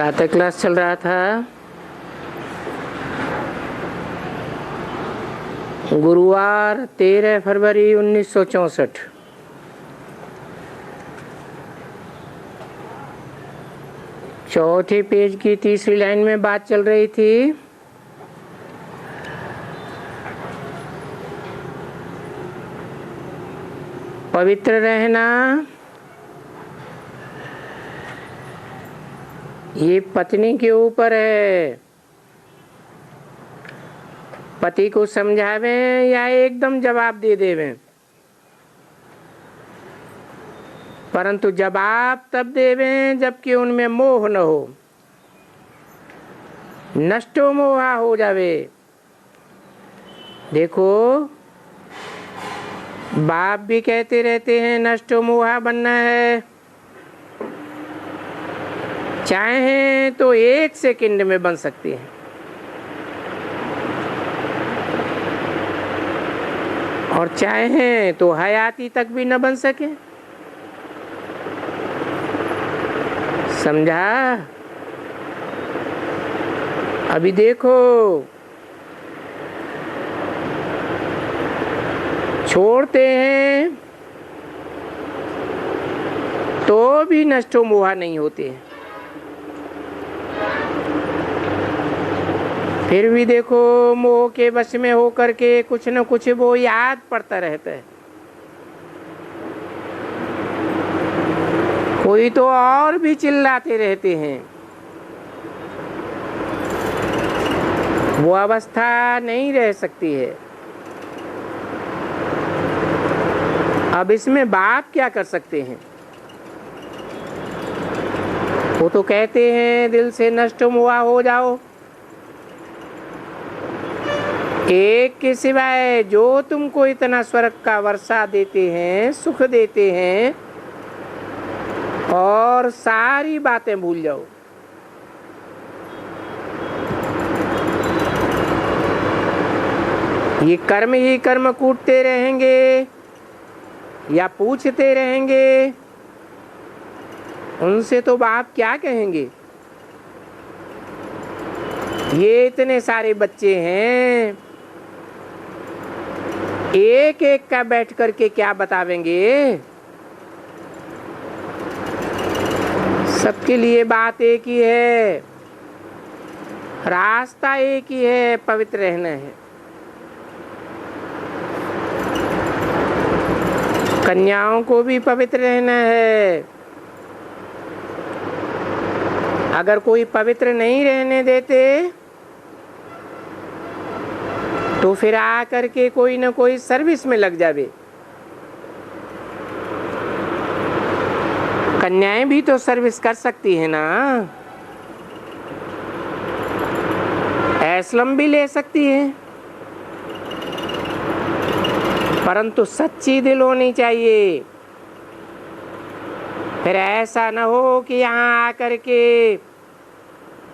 प्रातः क्लास चल रहा था। गुरुवार 13 फरवरी 1964। चौथे पेज की तीसरी लाइन में बात चल रही थी। पवित्र रहना ये पत्नी के ऊपर है। पति को समझावें या एकदम जवाब दे देवें, परंतु जवाब तब देवें जबकि उनमें मोह न हो, नष्टो मोहा हो जावे। देखो, बाप भी कहते रहते हैं नष्टो मोहा बनना है, चाहे तो 1 सेकंड में बन सकती है और चाहे तो हयाती तक भी न बन सके। समझा? अभी देखो, छोड़ते हैं तो भी नष्टो मोहा नहीं होते हैं। फिर भी देखो, मोह के वश में होकर के कुछ न कुछ वो याद पड़ता रहता है। कोई तो और भी चिल्लाते रहते हैं। वो अवस्था नहीं रह सकती है। अब इसमें बाप क्या कर सकते हैं? वो तो कहते हैं दिल से नष्ट मोहा हो जाओ, एक के सिवाय जो तुमको इतना स्वर्ग का वर्षा देते हैं, सुख देते हैं, और सारी बातें भूल जाओ। ये कर्म ही कर्म कूटते रहेंगे या पूछते रहेंगे, उनसे तो बाप क्या कहेंगे? ये इतने सारे बच्चे हैं, एक एक का बैठ करके क्या बतावेंगे? सबके लिए बात एक ही है, रास्ता एक ही है, पवित्र रहना है। कन्याओं को भी पवित्र रहना है। अगर कोई पवित्र नहीं रहने देते तो फिर आकर के कोई न कोई सर्विस में लग जावे। कन्याएं भी तो सर्विस कर सकती है ना, एस्लम भी ले सकती है, परंतु सच्ची दिल होनी चाहिए। फिर ऐसा न हो कि यहाँ आकर के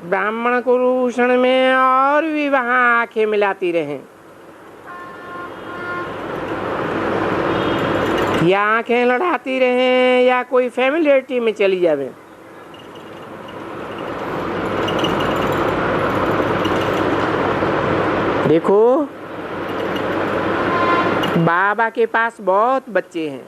ब्राह्मण कुरूषण में और भी वहाँ आंखें मिलाती रहें, या आंखें लड़ाती रहें, या कोई फैमिलियरिटी में चली जावे। देखो, बाबा के पास बहुत बच्चे हैं,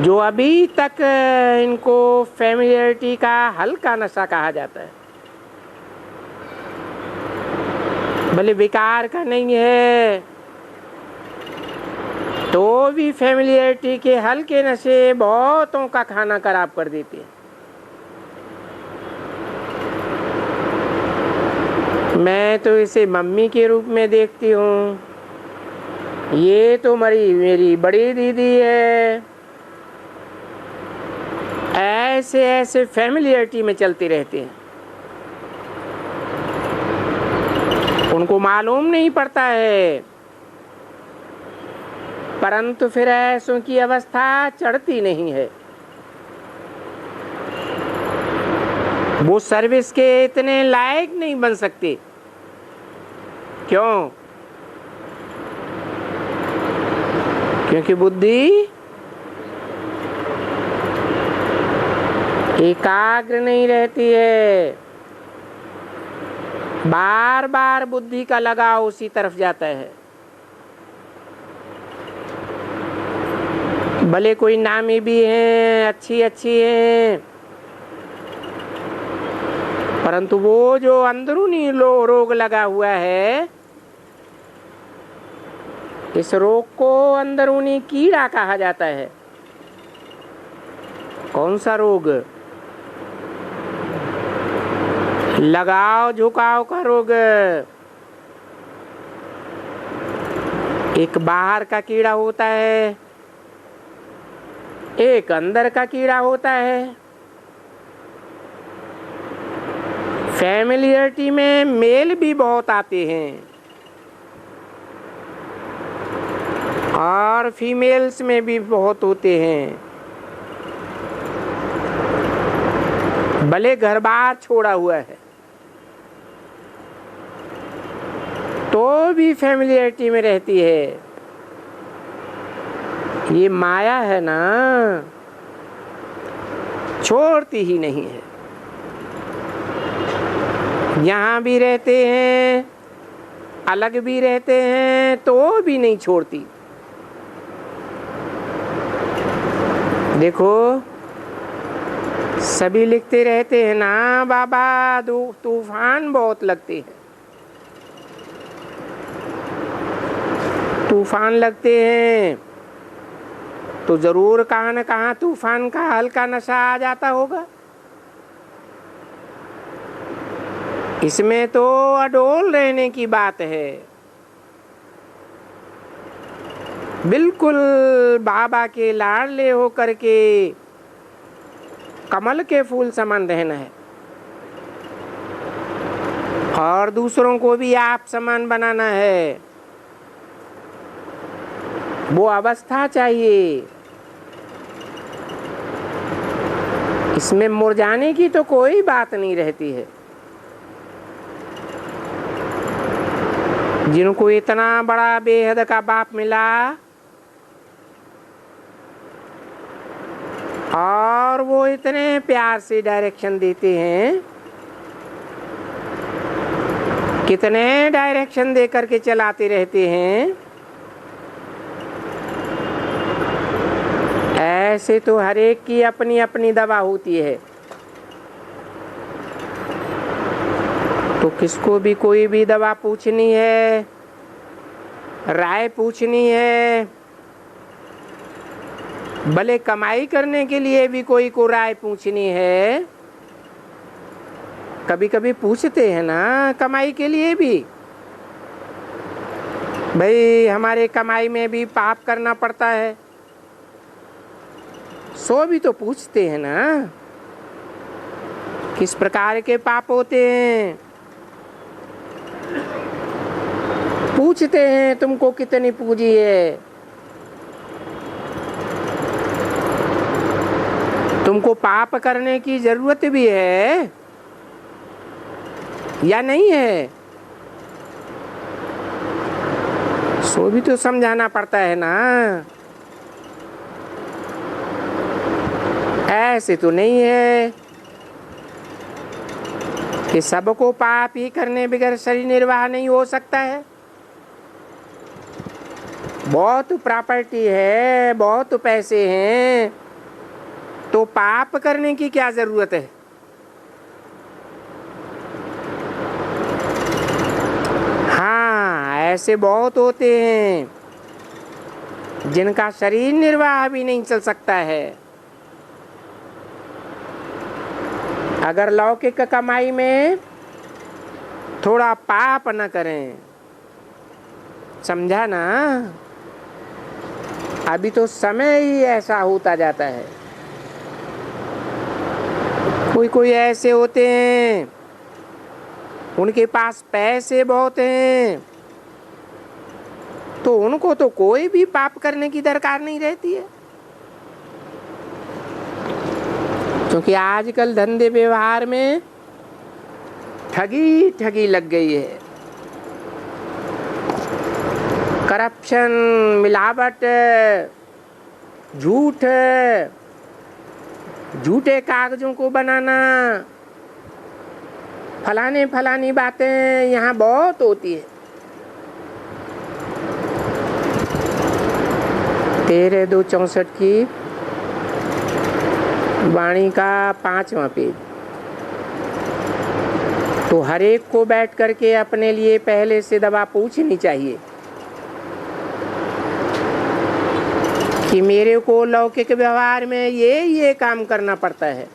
जो अभी तक इनको फैमिलियरिटी का हल्का नशा कहा जाता है। भले विकार का नहीं है तो भी फैमिलियरिटी के हल्के नशे बहुतों का खाना खराब कर देते हैं। मैं तो इसे मम्मी के रूप में देखती हूँ। ये तो मेरी बड़ी दीदी है। ऐसे ऐसे फैमिलियरिटी में चलते रहते हैं, उनको मालूम नहीं पड़ता है, परंतु फिर ऐसों की अवस्था चढ़ती नहीं है। वो सर्विस के इतने लायक नहीं बन सकते। क्यों? क्योंकि बुद्धि एकाग्र नहीं रहती है, बार बार बुद्धि का लगाव उसी तरफ जाता है। भले कोई नामी भी हैं, अच्छी अच्छी हैं, परंतु वो जो अंदरूनी रोग लगा हुआ है, इस रोग को अंदरूनी कीड़ा कहा जाता है। कौन सा रोग? लगाव झुकाव का रोग। एक बाहर का कीड़ा होता है, एक अंदर का कीड़ा होता है। फैमिलियरिटी में मेल भी बहुत आते हैं और फीमेल्स में भी बहुत होते हैं। भले घर बार छोड़ा हुआ है तो भी फैमिलियरिटी में रहती है। ये माया है ना, छोड़ती ही नहीं है। यहाँ भी रहते हैं, अलग भी रहते हैं, तो भी नहीं छोड़ती। देखो सभी लिखते रहते हैं ना, बाबा तूफान बहुत लगते हैं, तूफान लगते हैं तो जरूर कहाँ न कहाँ तूफान का हल्का नशा आ जाता होगा। इसमें तो अडोल रहने की बात है, बिल्कुल बाबा के लाडले हो करके कमल के फूल समान रहना है और दूसरों को भी आप समान बनाना है। वो अवस्था चाहिए। इसमें मुरझाने की तो कोई बात नहीं रहती है। जिनको इतना बड़ा बेहद का बाप मिला और वो इतने प्यार से डायरेक्शन देते हैं, कितने डायरेक्शन दे करके चलाते रहते हैं, ऐसे तो हर एक की अपनी अपनी दवा होती है। तो किसको भी कोई भी दवा पूछनी है, राय पूछनी है, भले कमाई करने के लिए भी कोई को राय पूछनी है, कभी कभी पूछते हैं ना कमाई के लिए भी, भाई हमारे कमाई में भी पाप करना पड़ता है, सो भी तो पूछते हैं ना किस प्रकार के पाप होते हैं। पूछते हैं तुमको कितनी पूंजी है, तुमको पाप करने की जरूरत भी है या नहीं है, सो भी तो समझाना पड़ता है ना। ऐसे तो नहीं है कि सबको पाप ही करने बगैर शरीर निर्वाह नहीं हो सकता है। बहुत प्रॉपर्टी है, बहुत पैसे हैं, तो पाप करने की क्या जरूरत है। हाँ, ऐसे बहुत होते हैं जिनका शरीर निर्वाह भी नहीं चल सकता है। अगर लौकिक कमाई में थोड़ा पाप न करें, समझा ना। अभी तो समय ही ऐसा होता जाता है। कोई कोई ऐसे होते हैं उनके पास पैसे बहुत हैं, तो उनको तो कोई भी पाप करने की दरकार नहीं रहती है, क्योंकि आजकल धंधे व्यवहार में ठगी ठगी लग गई है। करप्शन, मिलावट, झूठ, झूठे कागजों को बनाना, फलाने फलानी बातें यहाँ बहुत होती है। 13/2/64 की वाणी का 5वां पेज। तो हर एक को बैठ करके अपने लिए पहले से दवा पूछनी चाहिए कि मेरे को लौकिक व्यवहार में ये काम करना पड़ता है।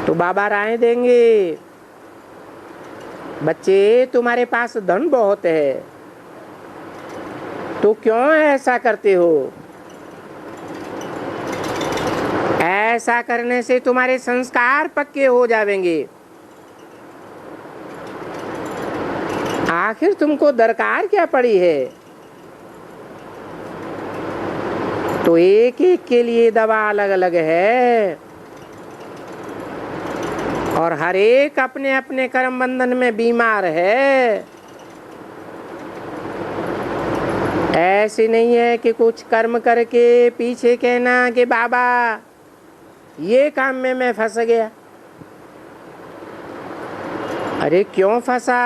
तो बाबा राय देंगे, बच्चे तुम्हारे पास धन बहुत है, तो क्यों ऐसा करते हो? ऐसा करने से तुम्हारे संस्कार पक्के हो जाएंगे। आखिर तुमको दरकार क्या पड़ी है? तो एक एक के लिए दवा अलग अलग है और हर एक अपने अपने कर्म बंधन में बीमार है। ऐसे नहीं है कि कुछ कर्म करके पीछे कहना कि बाबा ये काम में मैं फंस गया। अरे क्यों फंसा?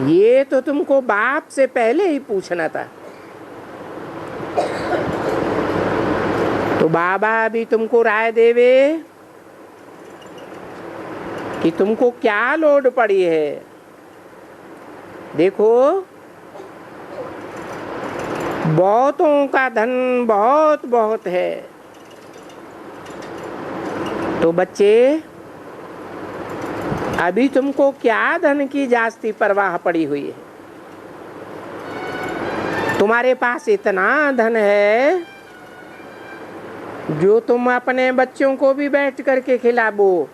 ये तो तुमको बाप से पहले ही पूछना था। तो बाबा भी तुमको राय देवे कि तुमको क्या लोड पड़ी है। देखो, बहुतों का धन बहुत बहुत है, तो बच्चे अभी तुमको क्या धन की जास्ती परवाह पड़ी हुई है? तुम्हारे पास इतना धन है जो तुम अपने बच्चों को भी बैठ करके खिलाबो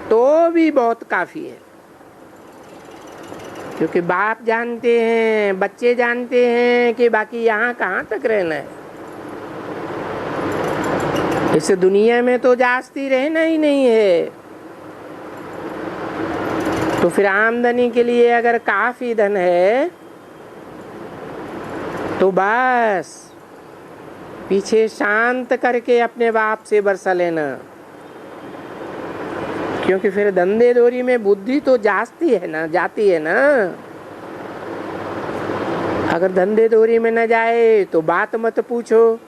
तो भी बहुत काफी है। क्योंकि बाप जानते हैं, बच्चे जानते हैं कि बाकी यहाँ कहाँ तक रहना है। इस दुनिया में तो जास्ती रहना ही नहीं है। तो फिर आमदनी के लिए अगर काफी धन है तो बस पीछे शांत करके अपने बाप से बरसा लेना। क्योंकि फिर धंधे दोरी में बुद्धि तो जाती है ना। अगर धंधे दोरी में न जाए तो बात मत पूछो।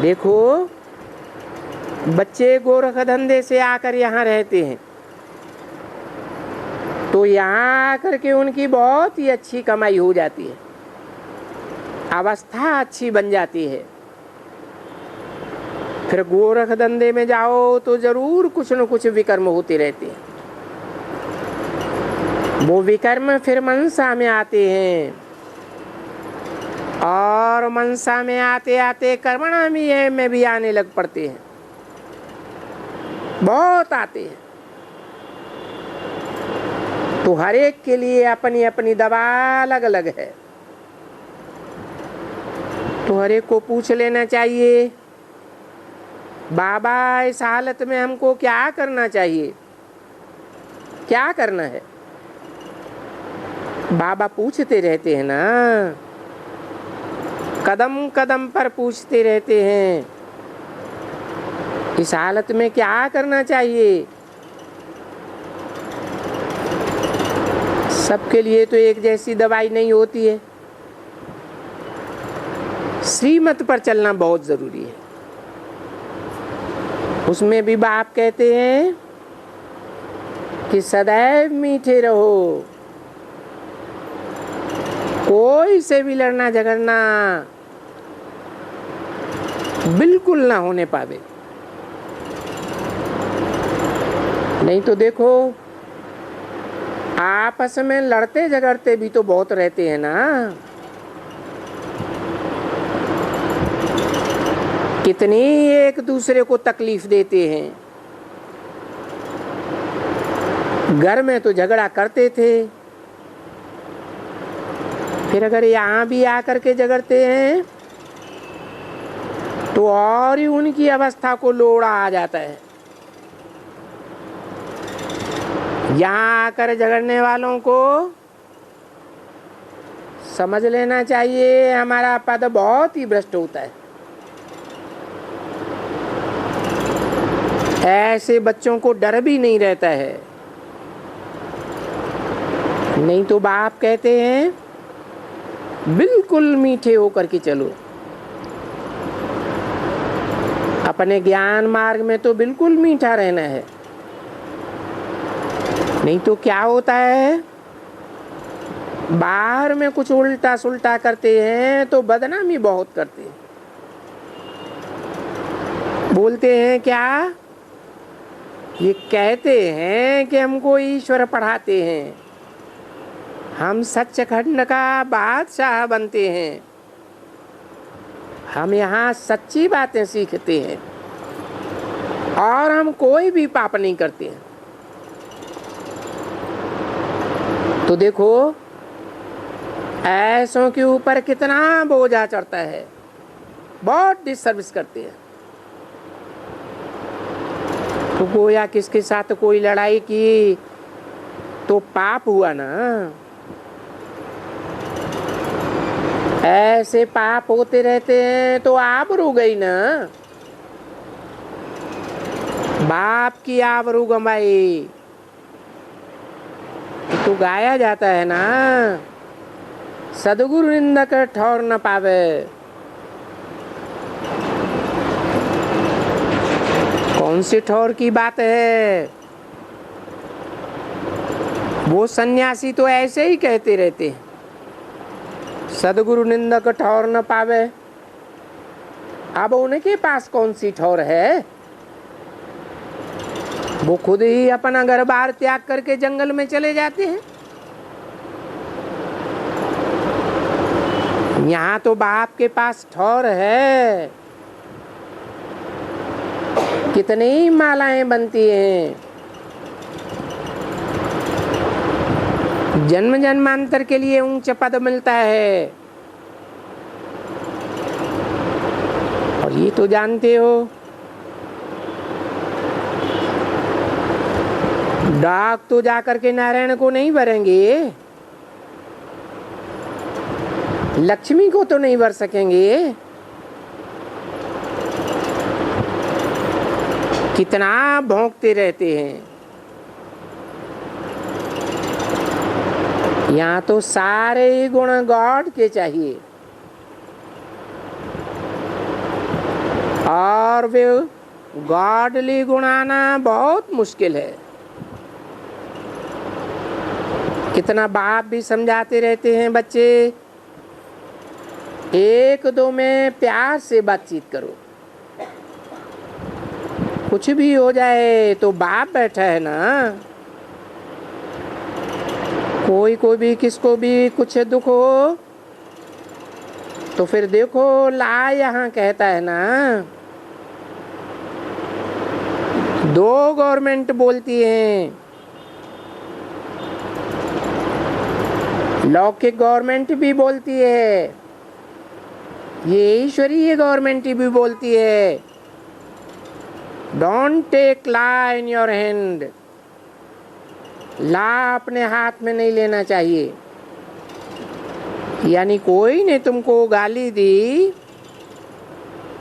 देखो, बच्चे गोरख धंधे से आकर यहाँ रहते हैं तो यहाँ आकर के उनकी बहुत ही अच्छी कमाई हो जाती है, अवस्था अच्छी बन जाती है। फिर गोरख धंधे में जाओ तो जरूर कुछ न कुछ विकर्म होते रहते हैं। वो विकर्म फिर मनसा में आते हैं और मनसा में आते आते कर्मणा में भी आने लग पड़ते हैं, बहुत आते हैं। तो हर एक के लिए अपनी अपनी दवा अलग अलग है। तो हर एक को पूछ लेना चाहिए, बाबा इस हालत में हमको क्या करना चाहिए, क्या करना है? बाबा पूछते रहते हैं ना, कदम कदम पर पूछते रहते हैं, इस हालत में क्या करना चाहिए। सबके लिए तो एक जैसी दवाई नहीं होती है। श्रीमत पर चलना बहुत जरूरी है। उसमें भी बाप कहते हैं कि सदैव मीठे रहो, कोई से भी लड़ना झगड़ना बिल्कुल ना होने पावे। नहीं तो देखो, आपस में लड़ते झगड़ते भी तो बहुत रहते हैं ना। कितनी एक दूसरे को तकलीफ देते हैं। घर में तो झगड़ा करते थे, फिर अगर यहाँ भी आकर के झगड़ते हैं तो और ही उनकी अवस्था को लोड़ा आ जाता है। यहाँ आकर झगड़ने वालों को समझ लेना चाहिए हमारा पद बहुत ही भ्रष्ट होता है। ऐसे बच्चों को डर भी नहीं रहता है। नहीं तो बाप कहते हैं बिल्कुल मीठे होकर के चलो, अपने ज्ञान मार्ग में तो बिल्कुल मीठा रहना है। नहीं तो क्या होता है, बाहर में कुछ उल्टा सुल्टा करते हैं तो बदनामी बहुत करते हैं। बोलते हैं क्या, ये कहते हैं कि हमको ईश्वर पढ़ाते हैं, हम सच्चखंड का बादशाह बनते हैं, हम यहाँ सच्ची बातें सीखते हैं और हम कोई भी पाप नहीं करते हैं। तो देखो ऐसों के ऊपर कितना बोझा चढ़ता है, बहुत डिसर्विस करते हैं। तो गोया किसके साथ कोई लड़ाई की तो पाप हुआ ना। ऐसे पाप होते रहते हैं तो आबरू गई ना, बाप की आबरू गंवाई। तो गाया जाता है ना, सदगुरु निंदक ठौर न पावे। कौन सी ठौर की बात है, वो सन्यासी तो ऐसे ही कहते रहते हैं, सदगुरु निंदक ठौर न पावे। अब उनके पास कौन सी ठौर है, वो खुद ही अपना घर बार त्याग करके जंगल में चले जाते हैं। यहाँ तो बाप के पास ठौर है, कितनी मालाएं बनती हैं, जन्म जन्मांतर के लिए ऊंच पद मिलता है। और ये तो जानते हो, डाक तो जाकर के नारायण को नहीं भरेंगे, लक्ष्मी को तो नहीं भर सकेंगे। कितना भौंकते रहते हैं। यहाँ तो सारे ही गुण गॉड के चाहिए और वे गॉडली गुण आना बहुत मुश्किल है। कितना बाप भी समझाते रहते हैं, बच्चे एक दो में प्यार से बातचीत करो, कुछ भी हो जाए तो बाप बैठा है ना। कोई भी किसको भी कुछ दुख हो तो फिर देखो ला यहाँ कहता है ना, दो गवर्नमेंट बोलती हैं, लौकिक गवर्नमेंट भी बोलती है, ये ईश्वरीय गवर्नमेंट भी बोलती है, don't take law in your hand. Law अपने हाथ में नहीं लेना चाहिए। यानी कोई ने तुमको गाली दी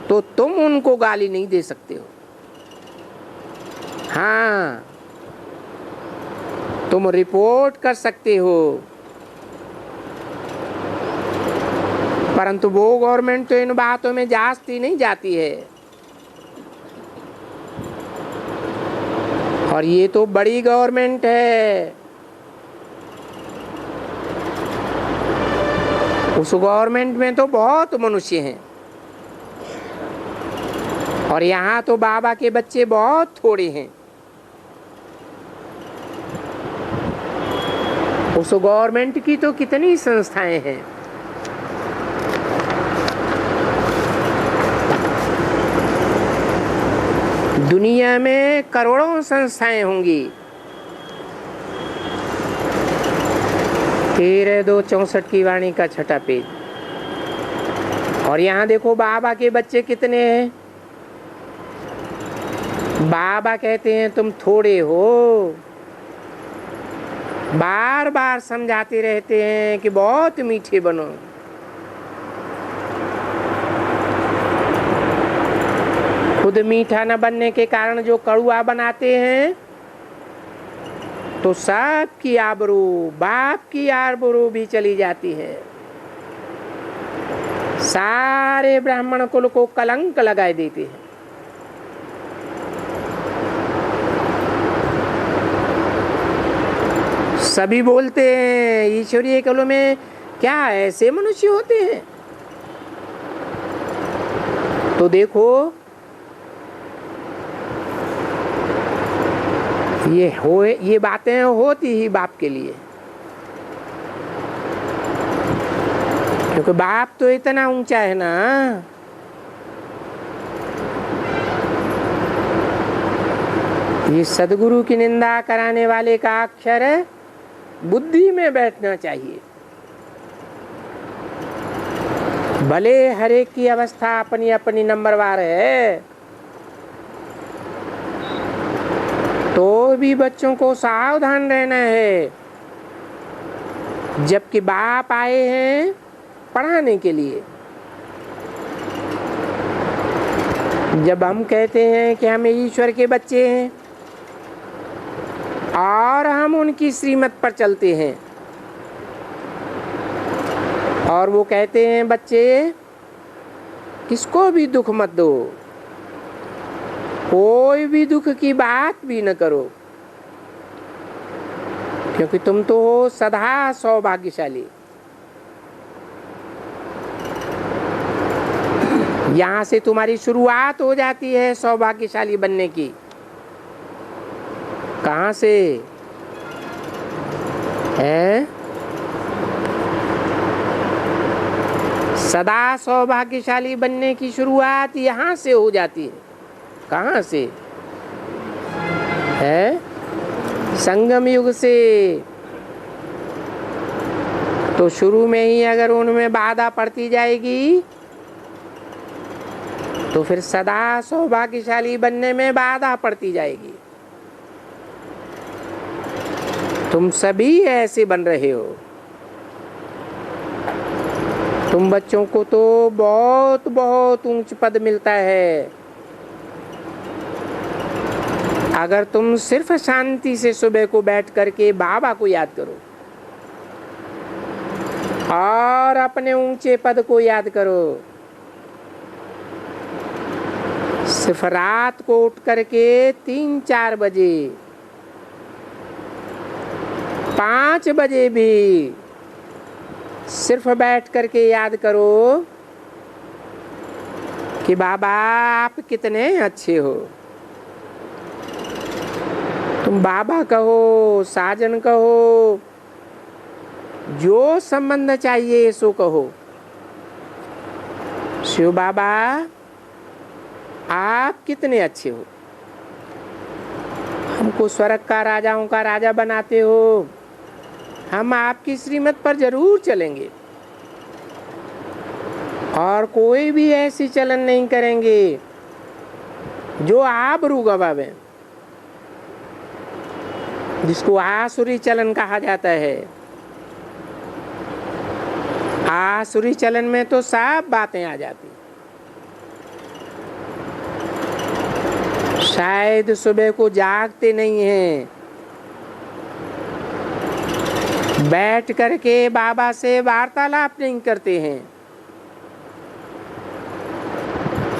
तो तुम उनको गाली नहीं दे सकते हो। हाँ, तुम रिपोर्ट कर सकते हो, परंतु वो गवर्नमेंट तो इन बातों में जास्ती नहीं जाती है। और ये तो बड़ी गवर्नमेंट है, उस गवर्नमेंट में तो बहुत मनुष्य हैं और यहाँ तो बाबा के बच्चे बहुत थोड़े हैं। उस गवर्नमेंट की तो कितनी संस्थाएं हैं। दुनिया में करोड़ों संस्थाएं होंगी। 13/2/64 की वाणी का 6ठा पेज। और यहाँ देखो बाबा के बच्चे कितने हैं। बाबा कहते हैं तुम थोड़े हो, बार बार समझाते रहते हैं कि बहुत मीठे बनो। खुद मीठा न बनने के कारण जो कड़वा बनाते हैं तो सबकी आबरू, बाप की आबरू भी चली जाती है। सारे ब्राह्मण कुल को कलंक लगाए देते हैं। सभी बोलते हैं ईश्वरीय कुल में क्या ऐसे मनुष्य होते हैं? तो देखो ये बातें होती ही बाप के लिए, क्योंकि बाप तो इतना ऊंचा है ना। ये सदगुरु की निंदा कराने वाले का अक्षर बुद्धि में बैठना चाहिए। भले हर एक की अवस्था अपनी अपनी नंबरवार है, तो भी बच्चों को सावधान रहना है। जबकि बाप आए हैं पढ़ाने के लिए। जब हम कहते हैं कि हम ईश्वर के बच्चे हैं और हम उनकी श्रीमत पर चलते हैं, और वो कहते हैं बच्चे किसको भी दुख मत दो, कोई भी दुख की बात भी न करो, क्योंकि तुम तो हो सदा सौभाग्यशाली। यहां से तुम्हारी शुरुआत हो जाती है सौभाग्यशाली बनने की। कहां से है? सदा सौभाग्यशाली बनने की शुरुआत यहां से हो जाती है। कहां से है? संगम युग से। तो शुरू में ही अगर उनमें बाधा पड़ती जाएगी तो फिर सदा सौभाग्यशाली बनने में बाधा पड़ती जाएगी। तुम सभी ऐसे बन रहे हो। तुम बच्चों को तो बहुत बहुत ऊंच पद मिलता है अगर तुम सिर्फ शांति से सुबह को बैठ करके बाबा को याद करो और अपने ऊंचे पद को याद करो। सिर्फ रात को उठ करके 3-4 बजे 5 बजे भी सिर्फ बैठ करके याद करो कि बाबा आप कितने अच्छे हो। तुम बाबा कहो, साजन कहो, जो संबंध चाहिए सो कहो। शिव बाबा आप कितने अच्छे हो, हमको स्वर्ग का राजाओं का राजा बनाते हो, हम आपकी श्रीमत पर जरूर चलेंगे और कोई भी ऐसी चलन नहीं करेंगे जो आबरू गवावे, जिसको आसुरी चलन कहा जाता है। आसुरी चलन में तो सब बातें आ जाती। शायद सुबह को जागते नहीं हैं, बैठ करके बाबा से वार्तालाप नहीं करते हैं,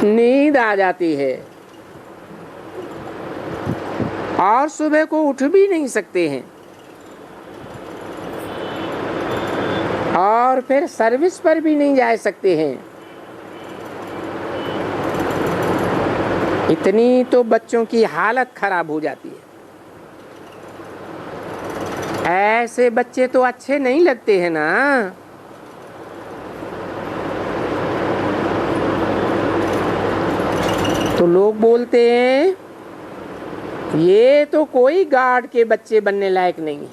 नींद आ जाती है और सुबह को उठ भी नहीं सकते हैं और फिर सर्विस पर भी नहीं जा सकते हैं। इतनी तो बच्चों की हालत खराब हो जाती है। ऐसे बच्चे तो अच्छे नहीं लगते हैं ना। तो लोग बोलते हैं ये तो कोई गॉड के बच्चे बनने लायक नहीं है,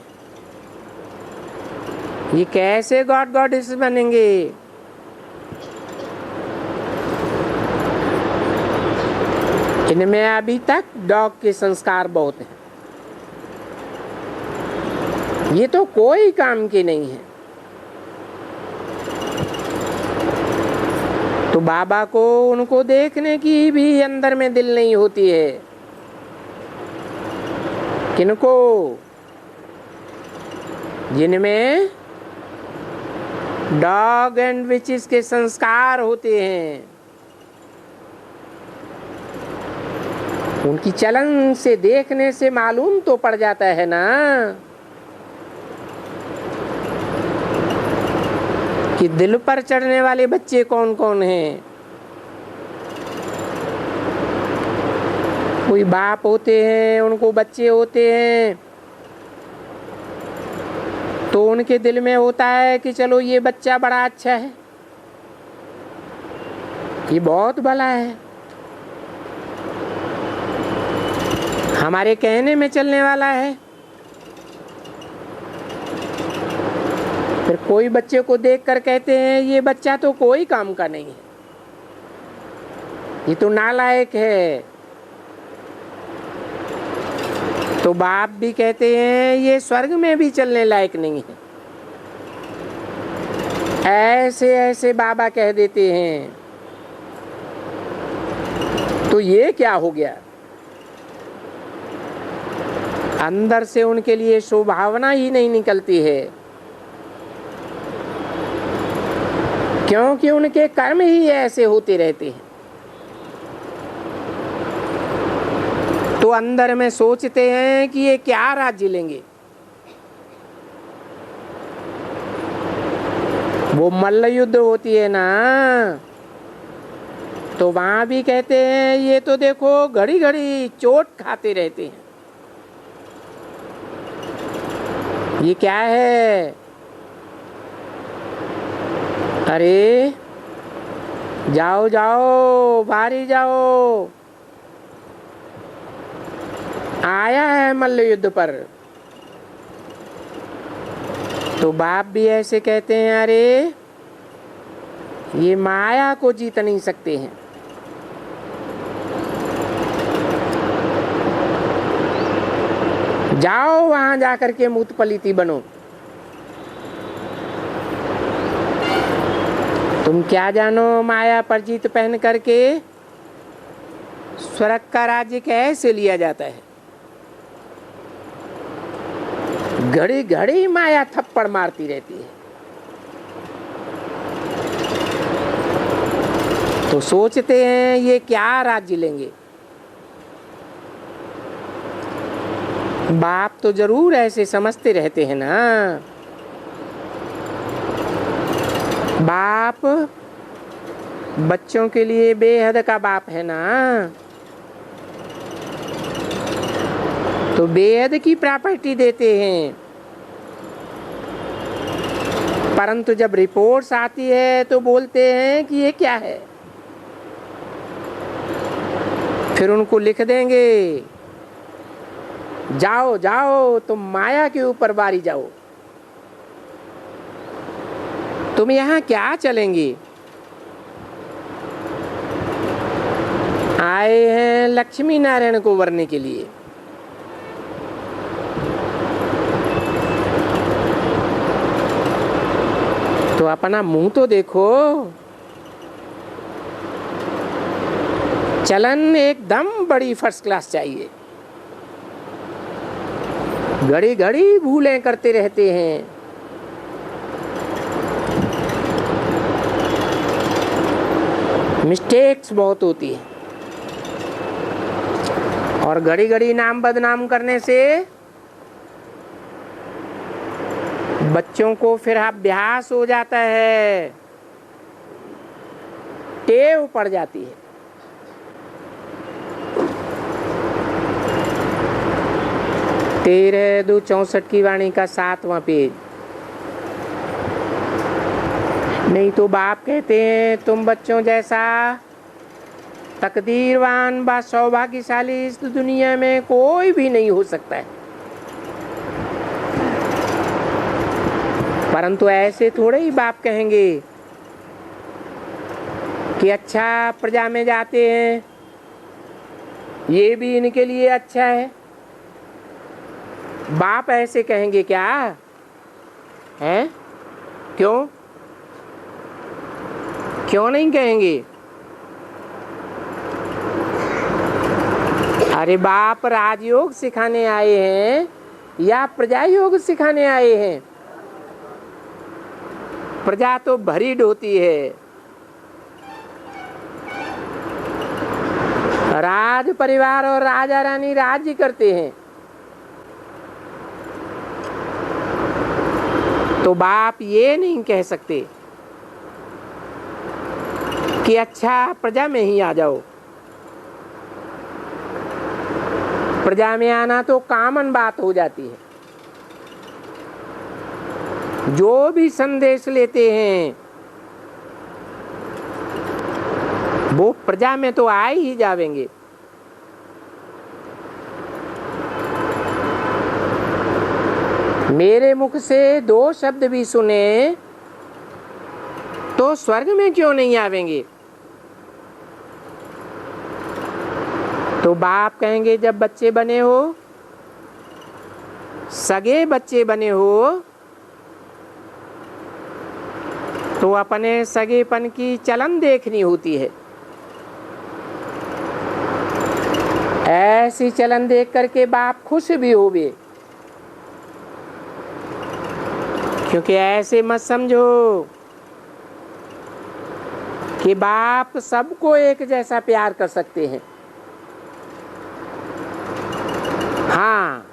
ये कैसे गॉड गॉडेस बनेंगे। इनमें अभी तक डॉग के संस्कार बहुत हैं। ये तो कोई काम की नहीं है। तो बाबा को उनको देखने की भी अंदर में दिल नहीं होती है। किनको? जिनमें डॉग एंड विचेस के संस्कार होते हैं। उनकी चलन से देखने से मालूम तो पड़ जाता है ना कि दिल पर चढ़ने वाले बच्चे कौन कौन हैं। कोई बाप होते हैं, उनको बच्चे होते हैं, तो उनके दिल में होता है कि चलो ये बच्चा बड़ा अच्छा है, ये बहुत भला है, हमारे कहने में चलने वाला है। फिर कोई बच्चे को देखकर कहते हैं ये बच्चा तो कोई काम का नहीं है, ये तो नालायक है। तो बाप भी कहते हैं ये स्वर्ग में भी चलने लायक नहीं है। ऐसे ऐसे बाबा कह देते हैं। तो ये क्या हो गया? अंदर से उनके लिए शोभावना ही नहीं निकलती है, क्योंकि उनके कर्म ही ऐसे होते रहते हैं। तो अंदर में सोचते हैं कि ये क्या राज्य लेंगे। वो मल्ल युद्ध होती है ना, तो वहां भी कहते हैं ये तो देखो घड़ी घड़ी चोट खाते रहते हैं, ये क्या है? अरे जाओ जाओ बाहरी जाओ, आया है मल्ल युद्ध पर। तो बाप भी ऐसे कहते हैं अरे ये माया को जीत नहीं सकते हैं। जाओ वहां जाकर के मूत पलीती बनो। तुम क्या जानो माया पर जीत पहन करके स्वर्ग का राज्य कैसे लिया जाता है। घड़ी घड़ी माया थप्पड़ मारती रहती है। तो सोचते हैं ये क्या राज्य लेंगे। बाप तो जरूर ऐसे समझते रहते हैं ना। बाप बच्चों के लिए बेहद का बाप है ना, तो बेहद की प्रॉपर्टी देते हैं। परंतु जब रिपोर्ट्स आती है तो बोलते हैं कि ये क्या है। फिर उनको लिख देंगे जाओ जाओ तुम माया के ऊपर बारी जाओ, तुम यहाँ क्या चलेंगे। आए हैं लक्ष्मी नारायण को वरने के लिए। तो अपना मुंह तो देखो। चलन एकदम बड़ी फर्स्ट क्लास चाहिए। घड़ी घड़ी भूलें करते रहते हैं। मिस्टेक्स बहुत होती है और घड़ी घड़ी नाम बदनाम करने से बच्चों को फिर अभ्यास हो जाता है, टेव पड़ जाती है। 13/2/64 की वाणी का 7वां पेज। नहीं तो बाप कहते हैं तुम बच्चों जैसा तकदीरवान व सौभाग्यशाली इस दुनिया में कोई भी नहीं हो सकता है। परंतु ऐसे थोड़े ही बाप कहेंगे कि अच्छा प्रजा में जाते हैं, ये भी इनके लिए अच्छा है। बाप ऐसे कहेंगे क्या हैं? क्यों क्यों नहीं कहेंगे? अरे बाप राजयोग सिखाने आए हैं या प्रजा योग सिखाने आए हैं? प्रजा तो भरीड होती है, राज परिवार और राजा रानी राज्य करते हैं। तो बाप ये नहीं कह सकते कि अच्छा प्रजा में ही आ जाओ। प्रजा में आना तो कॉमन बात हो जाती है। जो भी संदेश लेते हैं वो प्रजा में तो आ ही जावेंगे। मेरे मुख से 2 शब्द भी सुने तो स्वर्ग में क्यों नहीं आवेंगे? तो बाप कहेंगे जब बच्चे बने हो, सगे बच्चे बने हो, तो अपने सगेपन की चलन देखनी होती है। ऐसी चलन देख करके बाप खुश भी होवे, क्योंकि ऐसे मत समझो कि बाप सबको एक जैसा प्यार कर सकते हैं। हाँ,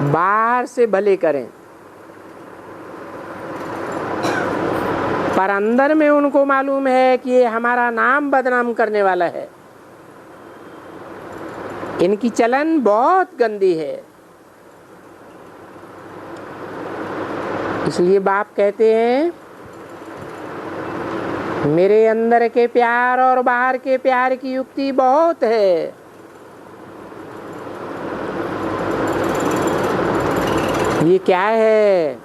बाहर से भले करें पर अंदर में उनको मालूम है कि ये हमारा नाम बदनाम करने वाला है। इनकी चलन बहुत गंदी है। इसलिए बाप कहते हैं मेरे अंदर के प्यार और बाहर के प्यार की युक्ति बहुत है। ये क्या है?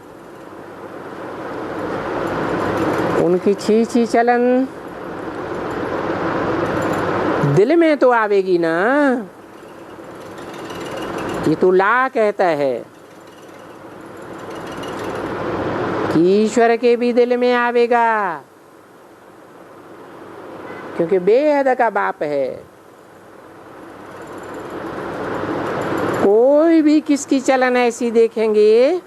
उनकी छी चलन दिल में तो आवेगी ना। ये तो ला कहता है कि ईश्वर के भी दिल में आवेगा, क्योंकि बेहद का बाप है। कोई भी किसकी चलन ऐसी देखेंगे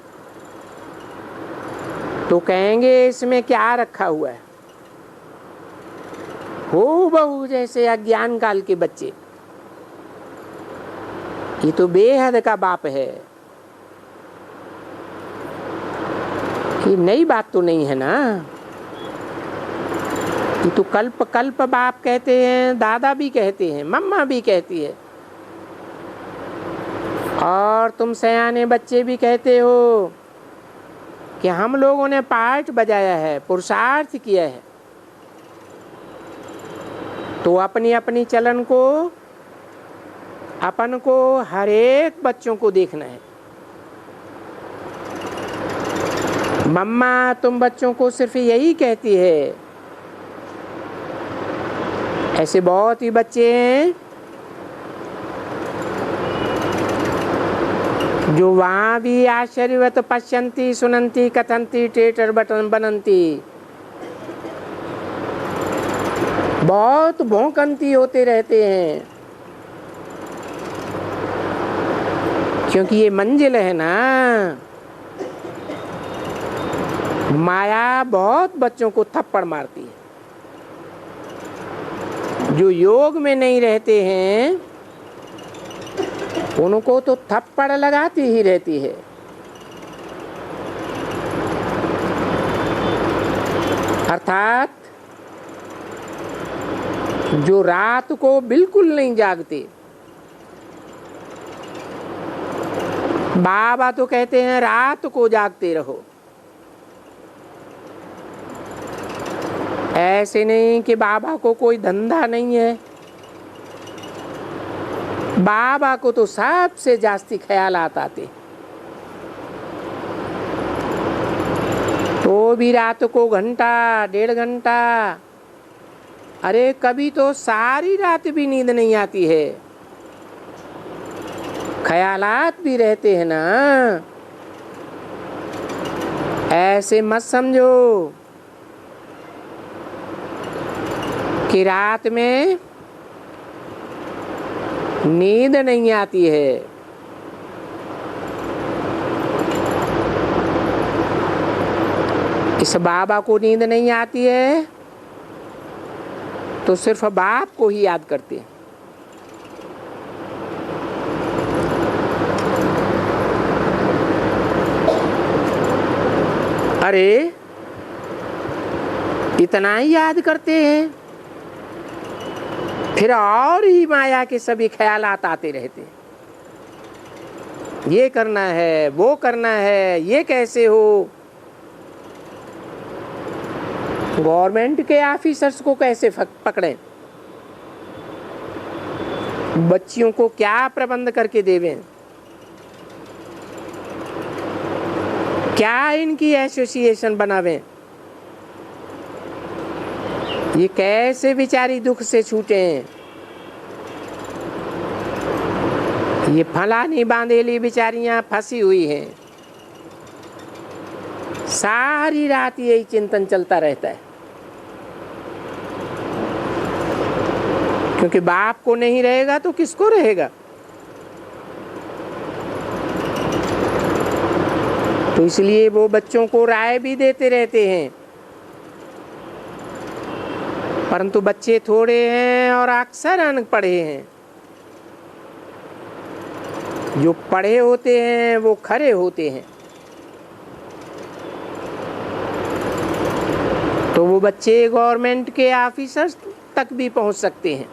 तो कहेंगे इसमें क्या रखा हुआ है। हो बहू जैसे अज्ञान काल के बच्चे। ये तो बेहद का बाप है। ये नई बात तो नहीं है ना। ये तो कल्प कल्प बाप कहते हैं, दादा भी कहते हैं, मम्मा भी कहती है, और तुम सयाने बच्चे भी कहते हो कि हम लोगों ने पार्ट बजाया है, पुरुषार्थ किया है। तो अपनी अपनी चलन को, अपन को, हर एक बच्चों को देखना है। मम्मा तुम बच्चों को सिर्फ यही कहती है। ऐसे बहुत ही बच्चे हैं जो वहाँ भी आश्चर्यवत पश्यन्ति सुनन्ति कथन्ति टेटर बटन बनन्ति, बहुत भौंकन्ति होते रहते हैं। क्योंकि ये मंजिल है ना। माया बहुत बच्चों को थप्पड़ मारती है। जो योग में नहीं रहते हैं उनको तो थप्पड़ लगाती ही रहती है। अर्थात जो रात को बिल्कुल नहीं जागते, बाबा तो कहते हैं रात को जागते रहो। ऐसे नहीं कि बाबा को कोई धंधा नहीं है। बाबा को तो सबसे जास्ती ख्यालात आते, तो भी रात को घंटा 1.5 घंटा, अरे कभी तो सारी रात भी नींद नहीं आती है। ख्यालात भी रहते हैं ना। ऐसे मत समझो कि रात में नींद नहीं आती है। इस बाबा को नींद नहीं आती है तो सिर्फ बाप को ही याद करते हैं। अरे इतना ही याद करते हैं, फिर और ही माया के सभी ख्यालात आते रहते हैं। ये करना है, वो करना है, ये कैसे हो। गवर्नमेंट के ऑफिसर्स को कैसे पकड़ें, बच्चियों को क्या प्रबंध करके देवें, क्या इनकी एसोसिएशन बनावें, ये कैसे बेचारी दुख से छूटे। ये फलानी बांधेली बेचारियां फंसी हुई हैं, सारी रात यही चिंतन चलता रहता है, क्योंकि बाप को नहीं रहेगा तो किसको रहेगा। तो इसलिए वो बच्चों को राय भी देते रहते हैं, परंतु बच्चे थोड़े हैं और अक्सर अनपढ़े हैं। जो पढ़े होते हैं वो खरे होते हैं। तो वो बच्चे गवर्नमेंट के ऑफिसर्स तक भी पहुंच सकते हैं।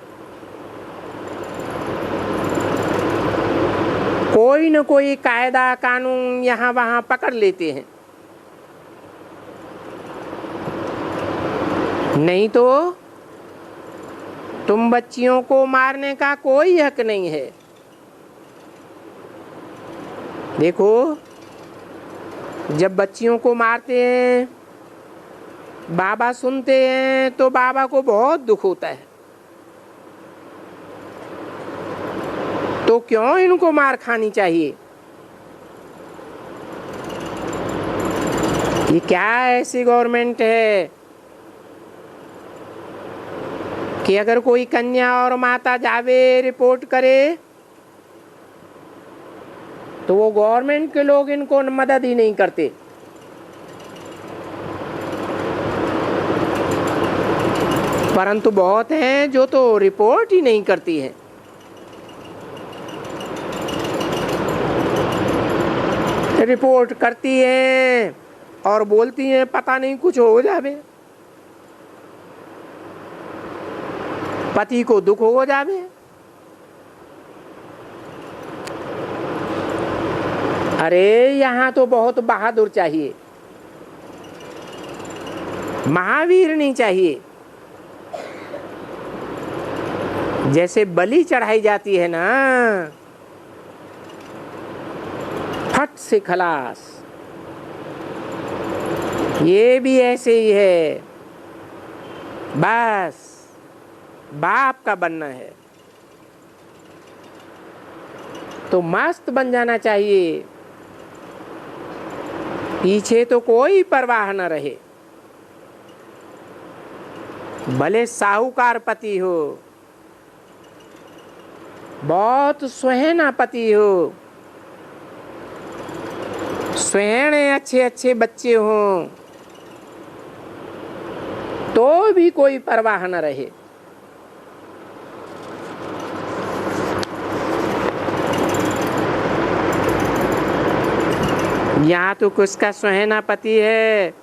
कोई न कोई कायदा कानून यहाँ वहाँ पकड़ लेते हैं, नहीं तो तुम बच्चियों को मारने का कोई हक नहीं है। देखो, जब बच्चियों को मारते हैं, बाबा सुनते हैं तो बाबा को बहुत दुख होता है। तो क्यों इनको मार खानी चाहिए? ये क्या ऐसी गवर्नमेंट है कि अगर कोई कन्या और माता जावे रिपोर्ट करे तो वो गवर्नमेंट के लोग इनको मदद ही नहीं करते। परंतु बहुत हैं जो तो रिपोर्ट ही नहीं करती हैं। रिपोर्ट करती हैं और बोलती हैं पता नहीं कुछ हो जावे, पति को दुख हो जावे। अरे यहाँ तो बहुत बहादुर चाहिए, महावीर नहीं चाहिए। जैसे बलि चढ़ाई जाती है ना, फट से खलास, ये भी ऐसे ही है। बस बाप का बनना है तो मस्त बन जाना चाहिए, पीछे तो कोई परवाह न रहे। भले साहूकार पति हो, बहुत सुहाना पति हो, सुहाने अच्छे अच्छे बच्चे हों, तो भी कोई परवाह न रहे। यहाँ तो किसका सुहाना पति है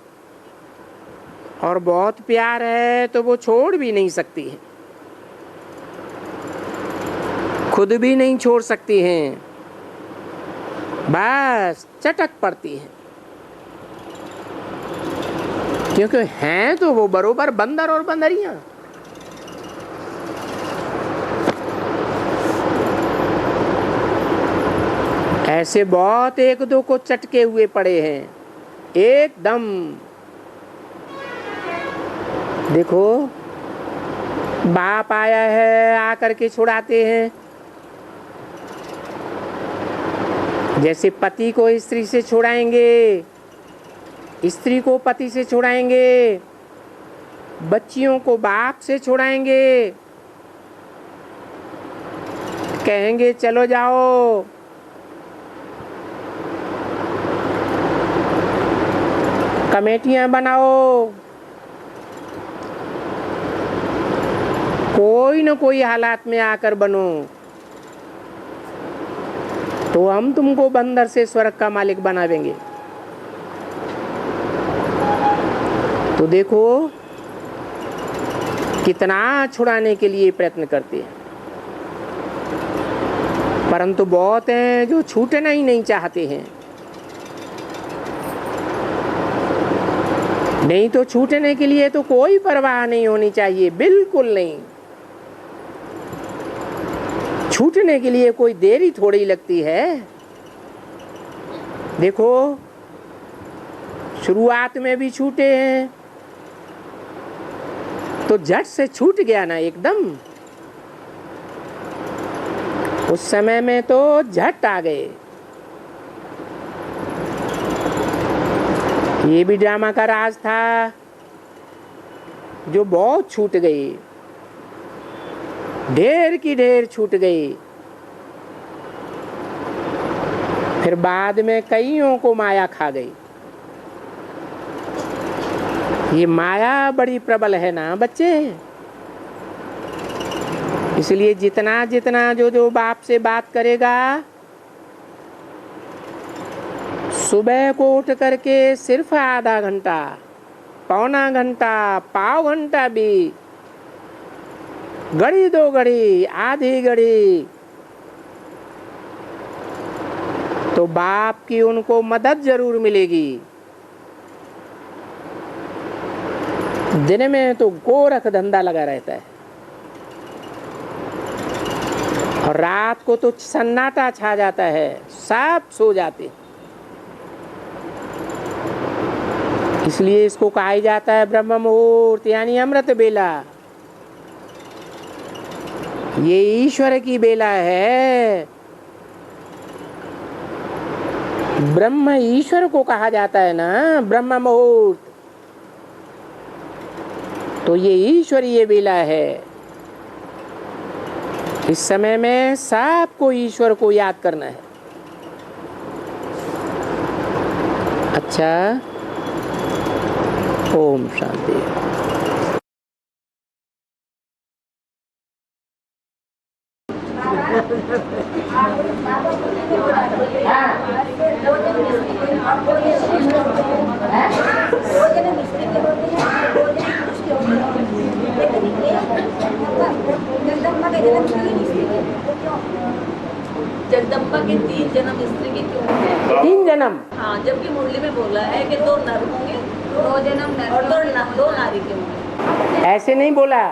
और बहुत प्यार है तो वो छोड़ भी नहीं सकती है, खुद भी नहीं छोड़ सकती हैं, बस चटक पड़ती हैं। क्योंकि हैं तो वो बरोबर बंदर और बंदरियां। ऐसे बहुत एक दो को चटके हुए पड़े हैं एकदम। देखो, बाप आया है, आकर के छुड़ाते हैं, जैसे पति को स्त्री से छुड़ाएंगे, स्त्री को पति से छुड़ाएंगे, बच्चियों को बाप से छुड़ाएंगे, कहेंगे चलो जाओ, कमेटियां बनाओ, कोई न कोई हालात में आकर बनो, तो हम तुमको बंदर से स्वर्ग का मालिक बनावेंगे। तो देखो कितना छुड़ाने के लिए प्रयत्न करते हैं, परंतु बहुत हैं जो छूटना ही नहीं चाहते हैं। नहीं तो छूटने के लिए तो कोई परवाह नहीं होनी चाहिए, बिल्कुल नहीं। छूटने के लिए कोई देरी थोड़ी लगती है। देखो शुरुआत में भी छूटे हैं तो झट से छूट गया ना एकदम, उस समय में तो झट आ गए। ये भी ड्रामा का राज था जो बहुत छूट गई, ढेर की ढेर छूट गई। फिर बाद में कईयों को माया खा गई। ये माया बड़ी प्रबल है ना बच्चे, इसलिए जितना जितना जो बाप से बात करेगा, सुबह को उठ करके सिर्फ आधा घंटा, पौना घंटा, पाव घंटा भी, घड़ी दो घड़ी, आधी घड़ी, तो बाप की उनको मदद जरूर मिलेगी। दिन में तो गोरख धंधा लगा रहता है और रात को तो सन्नाटा छा जाता है, सब सो जाते। इसलिए इसको कहा जाता है ब्रह्म मुहूर्त, यानी अमृत बेला। ये ईश्वर की बेला है। ब्रह्म ईश्वर को कहा जाता है ना, ब्रह्म मुहूर्त, तो ये ईश्वरीय बेला है। इस समय में सबको ईश्वर को याद करना है। अच्छा, ओम शांति। जगदम्बा के 3 जन्म स्त्री के क्यों? 3 जन्म? हाँ, जबकि मुरली में बोला है कि 2 नर होंगे, 2 जन्म नर और 2 नारी के होंगे। ऐसे नहीं बोला,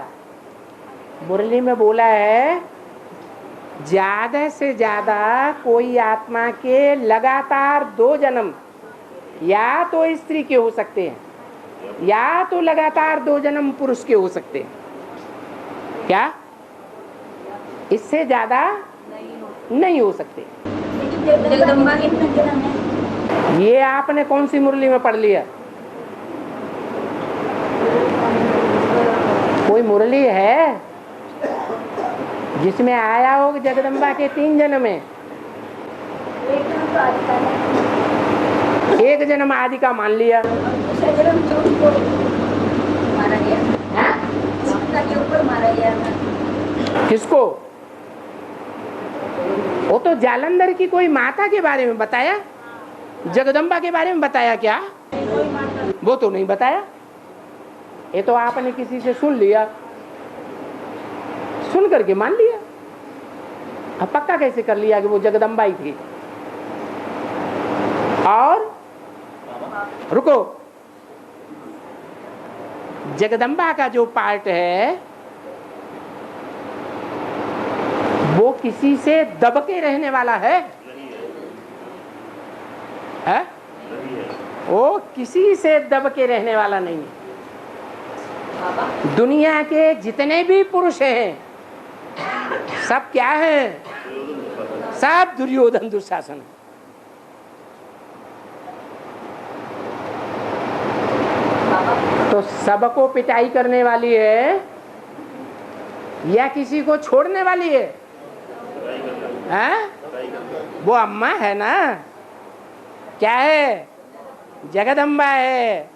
मुरली में बोला है ज्यादा से ज्यादा कोई आत्मा के लगातार 2 जन्म या तो स्त्री के हो सकते हैं या तो लगातार 2 जन्म पुरुष के हो सकते हैं। क्या इससे ज्यादा नहीं हो सकते? जगदम्बा के 3 जन्म है। ये आपने कौन सी मुरली में पढ़ लिया? कोई मुरली है जिसमें आया हो कि जगदम्बा के 3 जन्म है? एक जन्म आदि का मान लिया। किसको? वो तो जालंधर की कोई माता के बारे में बताया, जगदम्बा के बारे में बताया क्या? वो तो नहीं बताया। ये तो आपने किसी से सुन लिया, सुन करके मान लिया। अब पक्का कैसे कर लिया कि वो जगदम्बा ही थी? और रुको, जगदम्बा का जो पार्ट है वो किसी से दबके रहने वाला है? वो किसी से दबके रहने वाला नहीं है। दुनिया के जितने भी पुरुष हैं सब क्या है? सब दुर्योधन दुशासन। तो सबको पिटाई करने वाली है या किसी को छोड़ने वाली है? हैं? वो अम्मा है ना, क्या है? जगदम्बा है।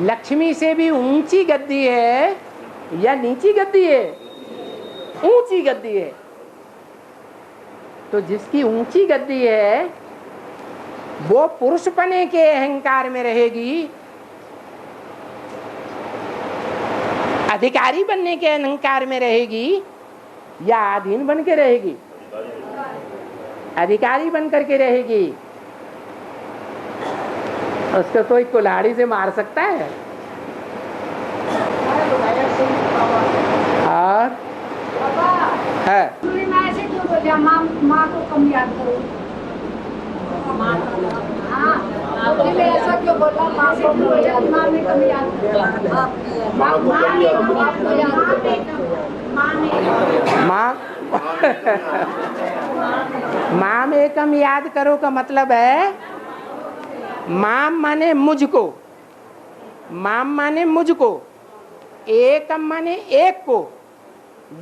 लक्ष्मी से भी ऊंची गद्दी है या नीची गद्दी है? ऊंची गद्दी है। तो जिसकी ऊंची गद्दी है वो पुरुषपने के अहंकार में रहेगी, अधिकारी बनने के अहंकार में रहेगी, या अधीन बन के रहेगी? अधिकारी बन करके रहेगी। उसको कोई कुल्हाड़ी से मार सकता है? और है माँ को कम याद करो। ऐसा क्यों बोला? माँ को माँ में कम याद करो। माँ में कम याद करो का मतलब है माम माने मुझको, माम माने मुझको, एकम माने एक को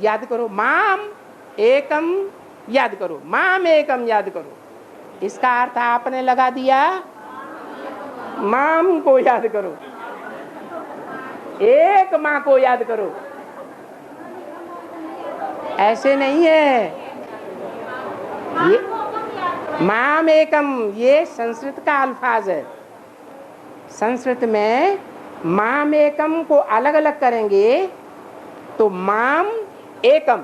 याद करो। माम एकम याद करो, माम एकम याद करो। इसका अर्थ आपने लगा दिया माम को याद करो, एक माँ को याद करो। ऐसे नहीं है। ये माम एकम ये संस्कृत का अल्फाज है। संस्कृत में माम एकम को अलग अलग करेंगे तो माम एकम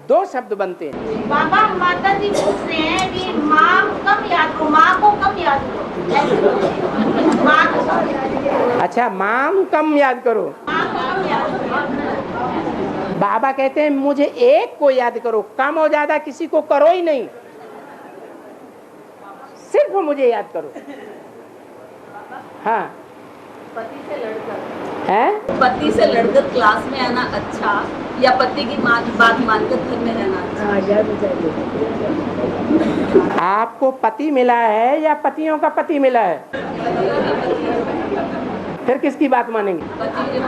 दो शब्द बनते हैं। बाबा माता जी पूछ रहे हैं कि माँ कम याद करो, माँ को कम याद करो। माँ को कम याद करो। अच्छा, माम कम याद करो। माँ को कम याद करो। बाबा कहते हैं मुझे एक को याद करो, कम और ज्यादा किसी को करो ही नहीं, सिर्फ मुझे याद करो। हाँ, पति से लड़कर है? पति से लड़कर क्लास में आना अच्छा या पति की बात मानकर घर में रहना अच्छा? आपको पति मिला है या पतियों का पति मिला है? फिर किसकी बात मानेंगे? पति के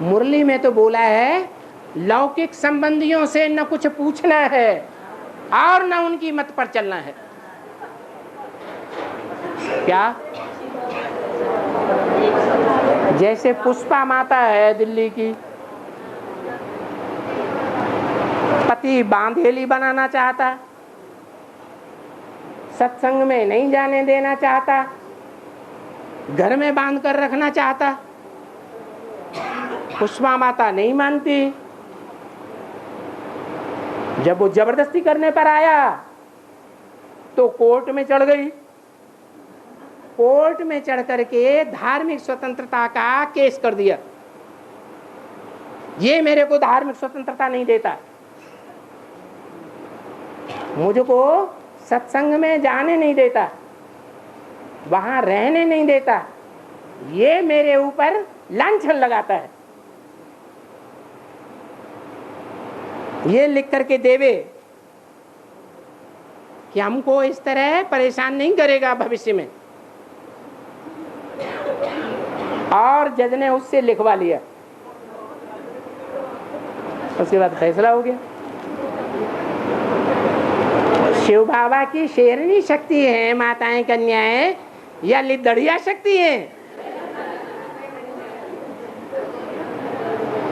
मुरली में तो बोला है लौकिक संबंधियों से न कुछ पूछना है और न उनकी मत पर चलना है। क्या? जैसे पुष्पा माता है दिल्ली की, पति बांधेली बनाना चाहता, सत्संग में नहीं जाने देना चाहता, घर में बांध कर रखना चाहता। पुष्पा माता नहीं मानती। जब वो जबरदस्ती करने पर आया तो कोर्ट में चढ़ गई। कोर्ट में चढ़ करके धार्मिक स्वतंत्रता का केस कर दिया। ये मेरे को धार्मिक स्वतंत्रता नहीं देता, मुझको सत्संग में जाने नहीं देता, वहां रहने नहीं देता, ये मेरे ऊपर लांछन लगाता है। ये लिख करके देवे कि हमको इस तरह परेशान नहीं करेगा भविष्य में। और जज ने उससे लिखवा लिया। उसके बाद फैसला हो गया। शिव बाबा की शेरनी शक्ति है माताएं कन्याएं या लिदड़िया शक्ति है?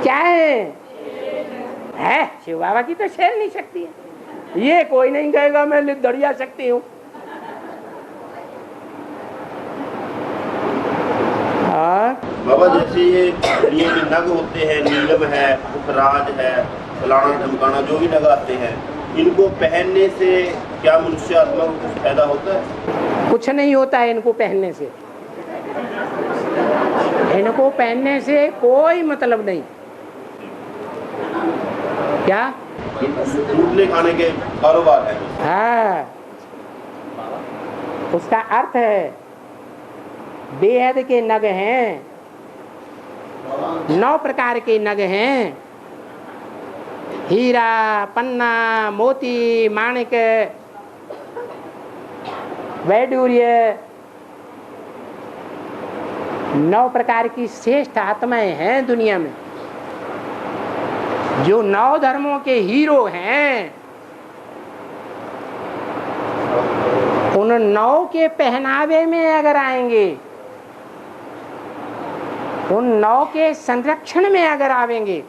क्या है? शिव बाबा की तो शेरनी शक्ति है। ये कोई नहीं कहेगा मैं लिदड़िया शक्ति हूं। बाबा जैसे ये नग होते हैं, नीलम है, उत्तराज है, फलाना धमकाना, जो भी नग आते हैं, इनको पहनने से क्या मनुष्य आत्मा को कुछ फायदा होता है? कुछ नहीं होता है इनको पहनने से। इनको पहनने से कोई मतलब नहीं। क्या? लूटने खाने के कारोबार है। हाँ, उसका अर्थ है बेहद के नग हैं, 9 प्रकार के नग हैं। हीरा, पन्ना, मोती, माणिक, वैडूर्य, 9 प्रकार की श्रेष्ठ आत्माएं हैं दुनिया में, जो 9 धर्मों के हीरो हैं। उन 9 के पहनावे में अगर आएंगे, उन 9 के संरक्षण में अगर आवेंगे,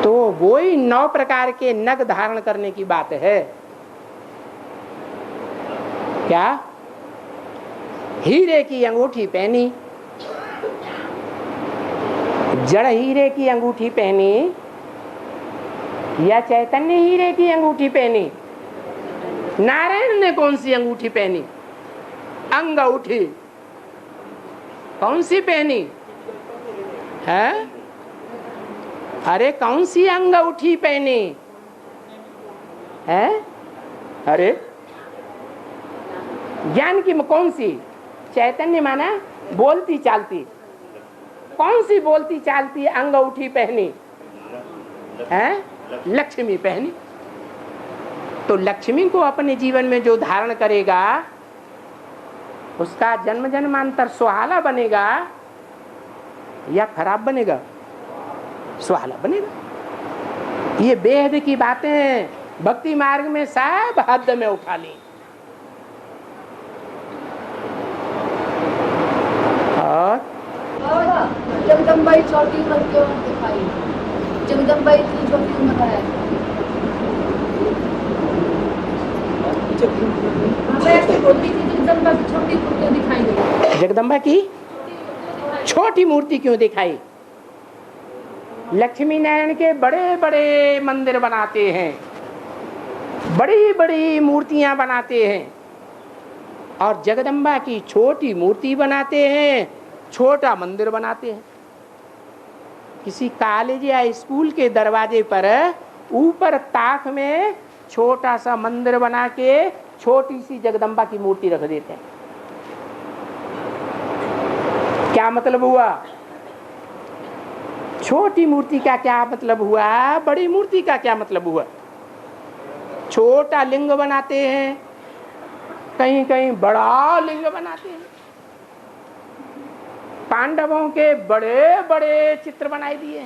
तो वो ही 9 प्रकार के नग धारण करने की बात है। क्या? हीरे की अंगूठी पहनी, जड़ हीरे की अंगूठी पहनी या चैतन्य हीरे की अंगूठी पहनी? नारायण ने कौन सी अंगूठी पहनी? अंगूठी कौन सी पहनी है? अरे कौन सी अंगूठी पहनी है? अरे ज्ञान की कौन सी? चैतन्य माना बोलती चालती। कौन सी बोलती चालती अंगूठी पहनी है? लक्ष्मी पहनी। तो लक्ष्मी को अपने जीवन में जो धारण करेगा, उसका जन्म जन्मांतर सुहाना बनेगा या खराब बनेगा? सुहाना बनेगा। ये बेहद की बातें भक्ति मार्ग में सब हद में उठा ली। और जगदम्बा छोटी उम्र क्यों दिखाई? जगदम्बा इतनी छोटी उम्र है। ऐसे बोलती थी जगदम्बा की छोटी मूर्ति दिखाई गई। जगदम्बा की छोटी मूर्ति क्यों दिखाई? लक्ष्मी नारायण के बड़े बड़े मंदिर बनाते हैं, बड़ी बड़ी मूर्तियां बनाते हैं, और जगदम्बा की छोटी मूर्ति बनाते हैं, छोटा मंदिर बनाते हैं। किसी कॉलेज या स्कूल के दरवाजे पर ऊपर ताक में छोटा सा मंदिर बना के छोटी सी जगदम्बा की मूर्ति रख देते हैं। क्या मतलब हुआ? छोटी मूर्ति का क्या मतलब हुआ? बड़ी मूर्ति का क्या मतलब हुआ? छोटा लिंग बनाते हैं, कहीं कहीं बड़ा लिंग बनाते हैं। पांडवों के बड़े बड़े चित्र बनाए दिए,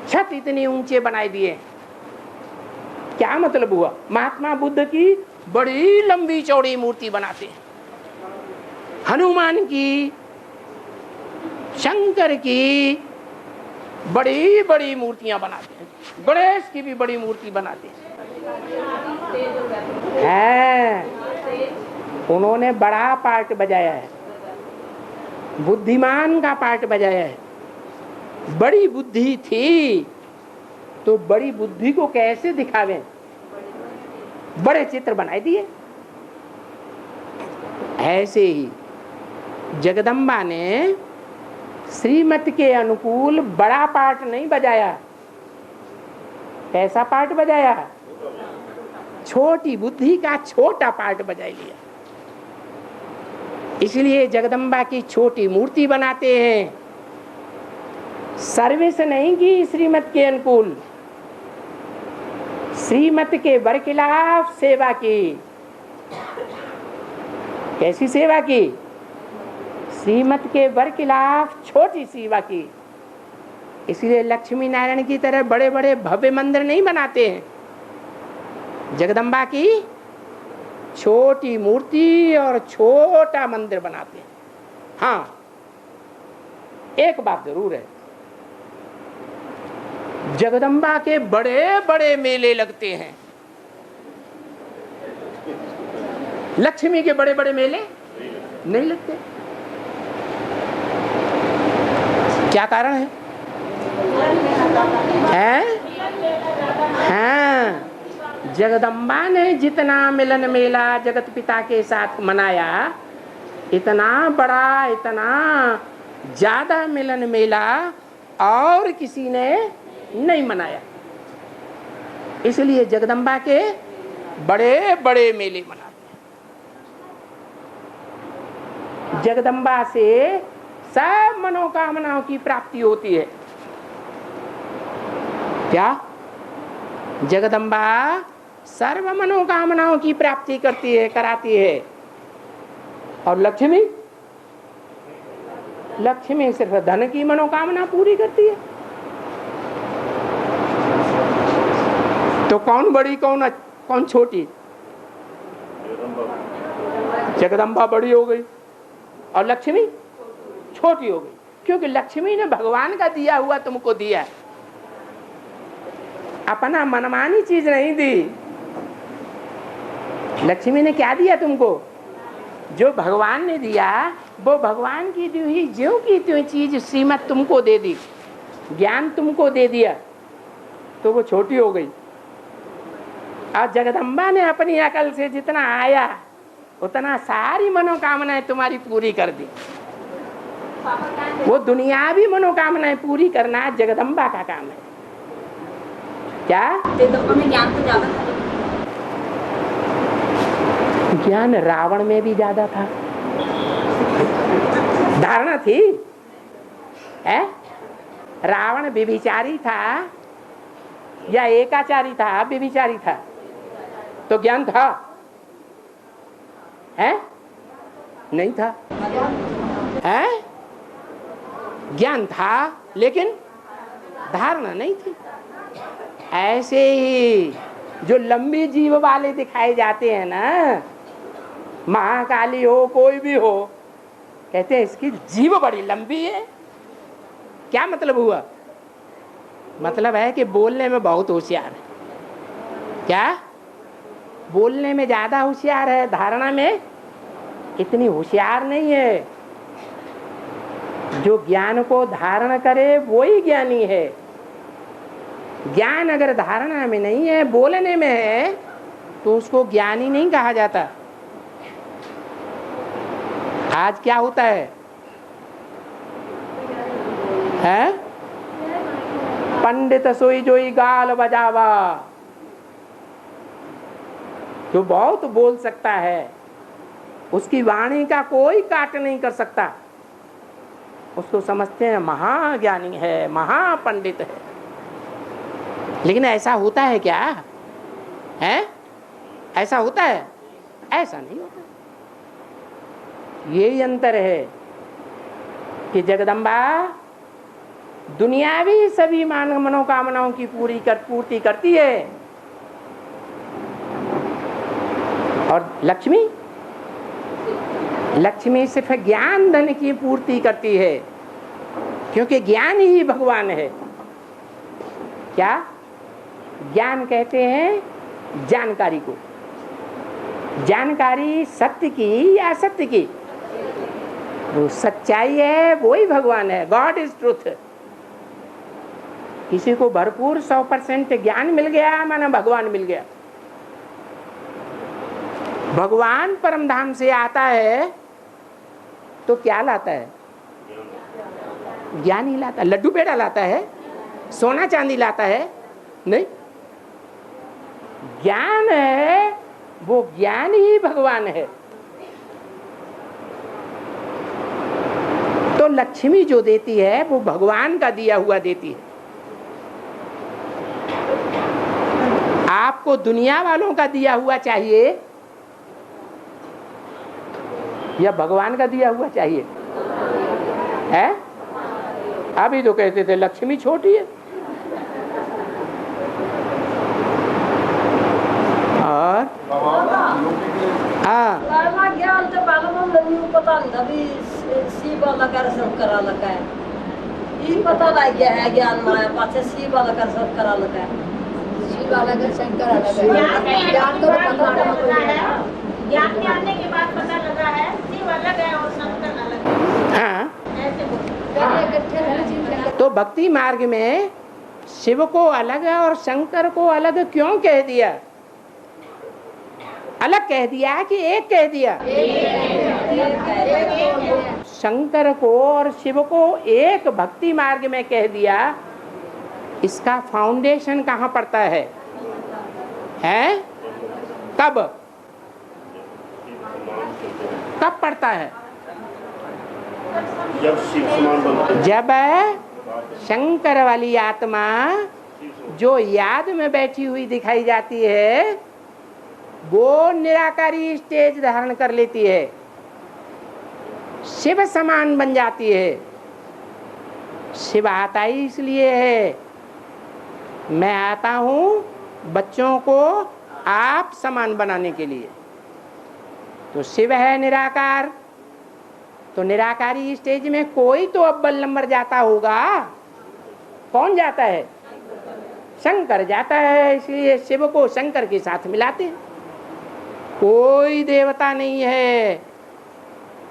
छत इतनी ऊंचे बनाए दिए। क्या मतलब हुआ? महात्मा बुद्ध की बड़ी लंबी चौड़ी मूर्ति बनाते हैं, हनुमान की, शंकर की बड़ी बड़ी मूर्तियां बनाते हैं, गणेश की भी बड़ी मूर्ति बनाते हैं। उन्होंने बड़ा पार्ट बजाया है, बुद्धिमान का पार्ट बजाया है। बड़ी बुद्धि थी तो बड़ी बुद्धि को कैसे दिखावें? बड़े चित्र बनाए दिए। ऐसे ही जगदम्बा ने श्रीमत के अनुकूल बड़ा पार्ट नहीं बजाया। कैसा पार्ट बजाया? छोटी बुद्धि का छोटा पार्ट बजा लिया। इसलिए जगदम्बा की छोटी मूर्ति बनाते हैं। सर्विस नहीं की श्रीमत के अनुकूल, श्रीमत के बरखिलाफ सेवा की। कैसी सेवा की? श्रीमत के बरखिलाफ छोटी सेवा की। इसलिए लक्ष्मी नारायण की तरह बड़े बड़े भव्य मंदिर नहीं बनाते हैं। जगदम्बा की छोटी मूर्ति और छोटा मंदिर बनाते हैं। हाँ, एक बात जरूर है, जगदम्बा के बड़े बड़े मेले लगते हैं। लक्ष्मी के बड़े बड़े मेले नहीं लगते। क्या कारण है? हाँ, जगदम्बा ने जितना मिलन मेला जगत पिता के साथ मनाया, इतना बड़ा, इतना ज्यादा मिलन मेला और किसी ने नहीं मनाया। इसलिए जगदम्बा के बड़े बड़े मेले मनाते हैं। जगदम्बा से सब मनोकामनाओं की प्राप्ति होती है। क्या? जगदम्बा सर्व मनोकामनाओं की प्राप्ति करती है, कराती है। और लक्ष्मी, लक्ष्मी सिर्फ धन की मनोकामना पूरी करती है। तो कौन बड़ी कौन छोटी? जगदम्बा बड़ी हो गई और लक्ष्मी छोटी हो गई, क्योंकि लक्ष्मी ने भगवान का दिया हुआ तुमको दिया, अपना मनमानी चीज नहीं दी। लक्ष्मी ने क्या दिया तुमको? जो भगवान ने दिया वो भगवान की दी हुई ज्यों की त्यों चीज श्रीमत तुमको दे दी, ज्ञान तुमको दे दिया, तो वो छोटी हो गई। और जगदम्बा ने अपनी अकल से जितना आया उतना सारी मनोकामनाएं तुम्हारी पूरी कर दी। वो दुनियावी मनोकामनाएं पूरी करना जगदम्बा का काम है। क्या? जगदम्बा में ज्ञान तो ज्यादा था। ज्ञान रावण में भी ज्यादा था, धारणा थी है? रावण व्यभिचारी था या एकाचारी था? व्यभिचारी था, तो ज्ञान था है? नहीं था है? ज्ञान था लेकिन धारणा नहीं थी। ऐसे ही जो लंबी जीव वाले दिखाए जाते हैं ना, महाकाली हो कोई भी हो, कहते हैं इसकी जीव बड़ी लंबी है। क्या मतलब हुआ? मतलब है कि बोलने में बहुत होशियार है। क्या? बोलने में ज्यादा होशियार है, धारणा में इतनी होशियार नहीं है। जो ज्ञान को धारण करे वही ज्ञानी है। ज्ञान अगर धारणा में नहीं है, बोलने में है, तो उसको ज्ञानी नहीं कहा जाता। आज क्या होता है? पंडित सोई जोई गाल बजावा। जो बहुत बोल सकता है उसकी वाणी का कोई काट नहीं कर सकता, उसको समझते हैं महाज्ञानी है, महापंडित है। लेकिन ऐसा होता है क्या? है? ऐसा होता है? ऐसा नहीं होता। यही अंतर है कि जगदम्बा दुनियावी सभी मनोकामनाओं की पूर्ति करती है, और लक्ष्मी सिर्फ ज्ञान धन की पूर्ति करती है, क्योंकि ज्ञान ही भगवान है। क्या? ज्ञान कहते हैं जानकारी को। जानकारी सत्य की या असत्य की? वो सच्चाई है, वो ही भगवान है। God is truth. किसी को भरपूर 100% ज्ञान मिल गया माना भगवान मिल गया। भगवान परम धाम से आता है तो क्या लाता है? ज्ञान ही लाता है। लड्डू पेड़ा लाता है, सोना चांदी लाता है? नहीं। ज्ञान है, वो ज्ञान ही भगवान है। तो लक्ष्मी जो देती है वो भगवान का दिया हुआ देती है। आपको दुनिया वालों का दिया हुआ चाहिए या भगवान का दिया हुआ चाहिए? है? अभी तो कहते थे लक्ष्मी छोटी है, और ज्ञान तो पता नहीं शिव वाला कर सब करा लगा है। ये पता लग गया है ज्ञान माया पाछे शिव वाला कर सब करा लगा है। शिव वाला कर शंकर अलग है। ज्ञान तो पता लगा है, ज्ञान के आने के बाद पता लगा है शिव अलग है और शंकर अलग है। हाँ। ऐसे बोलते। तो भक्ति मार्ग में शिव को अलग और शंकर को अलग क्यों कह दिया? अलग कह दिया कि एक कह दिया? शंकर को और शिव को एक भक्ति मार्ग में कह दिया। इसका फाउंडेशन कहाँ पड़ता है? कब पड़ता है? जब शंकर वाली आत्मा जो याद में बैठी हुई दिखाई जाती है वो निराकारी स्टेज धारण कर लेती है। शिव समान बन जाती है। शिव आता ही इसलिए है, मैं आता हूं बच्चों को आप समान बनाने के लिए। तो शिव है निराकार, तो निराकारी स्टेज में कोई तो अव्वल नंबर जाता होगा। कौन जाता है? शंकर जाता है, इसलिए शिव को शंकर के साथ मिलाते हैं। कोई देवता नहीं है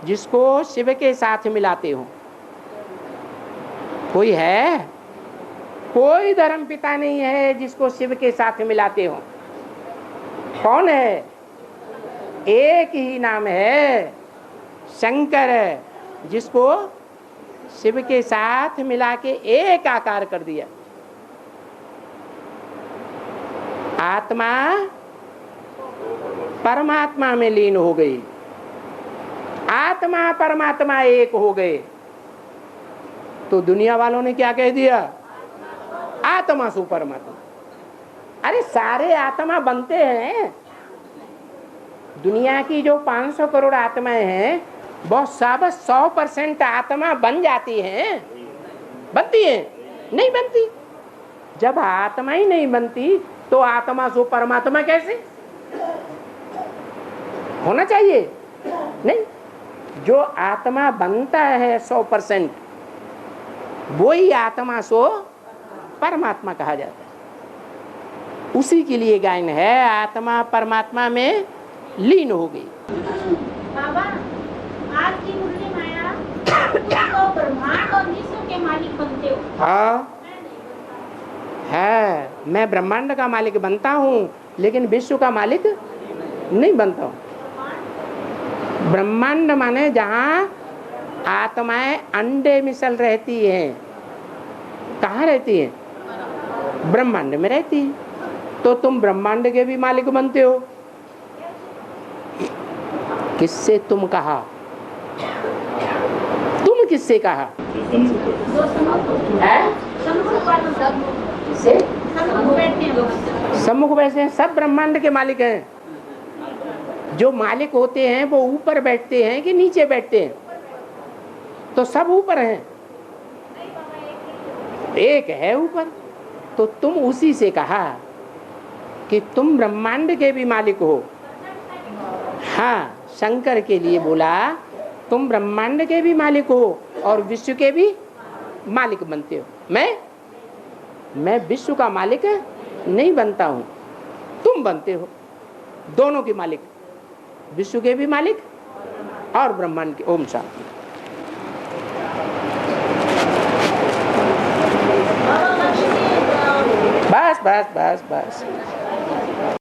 जिसको शिव के साथ मिलाते हो। कोई है? कोई धर्म पिता नहीं है जिसको शिव के साथ मिलाते हो। कौन है? एक ही नाम है, शंकर, जिसको शिव के साथ मिला के एक आकार कर दिया। आत्मा परमात्मा में लीन हो गई, आत्मा परमात्मा एक हो गए। तो दुनिया वालों ने क्या कह दिया? आत्मा सु परमात्मा। अरे सारे आत्मा बनते हैं। दुनिया की जो 500 करोड़ आत्माएं हैं वो सब 100% आत्मा बन जाती हैं? बनती हैं? नहीं बनती। जब आत्मा ही नहीं बनती तो आत्मा सु परमात्मा कैसे होना चाहिए? नहीं, जो आत्मा बनता है 100% वही आत्मा सो परमात्मा कहा जाता है। उसी के लिए गायन है, आत्मा परमात्मा में लीन हो गई। बाबा, आज की मुरली में आया, तुम तो ब्रह्मांड और विश्व के मालिक बनते हो। हाँ है, मैं ब्रह्मांड का मालिक बनता हूँ लेकिन विश्व का मालिक नहीं बनता हूँ। ब्रह्मांड माने जहाँ आत्माएं अंडे मिसल रहती हैं। कहाँ रहती हैं? ब्रह्मांड में रहती है। तो तुम ब्रह्मांड के भी मालिक बनते हो। किससे तुम कहा? तुम किससे कहा? सम्मुख बैठे हैं, सब ब्रह्मांड के मालिक हैं। जो मालिक होते हैं वो ऊपर बैठते हैं कि नीचे बैठते हैं? तो सब ऊपर हैं, एक है ऊपर। तो तुम उसी से कहा कि तुम ब्रह्मांड के भी मालिक हो। हाँ, शंकर के लिए बोला तुम ब्रह्मांड के भी मालिक हो और विश्व के भी मालिक बनते हो। मैं विश्व का मालिक नहीं बनता हूँ, तुम बनते हो। दोनों के मालिक, विश्व के भी मालिक और ब्रह्मांड के। ओम शांति। बस बस बस बस।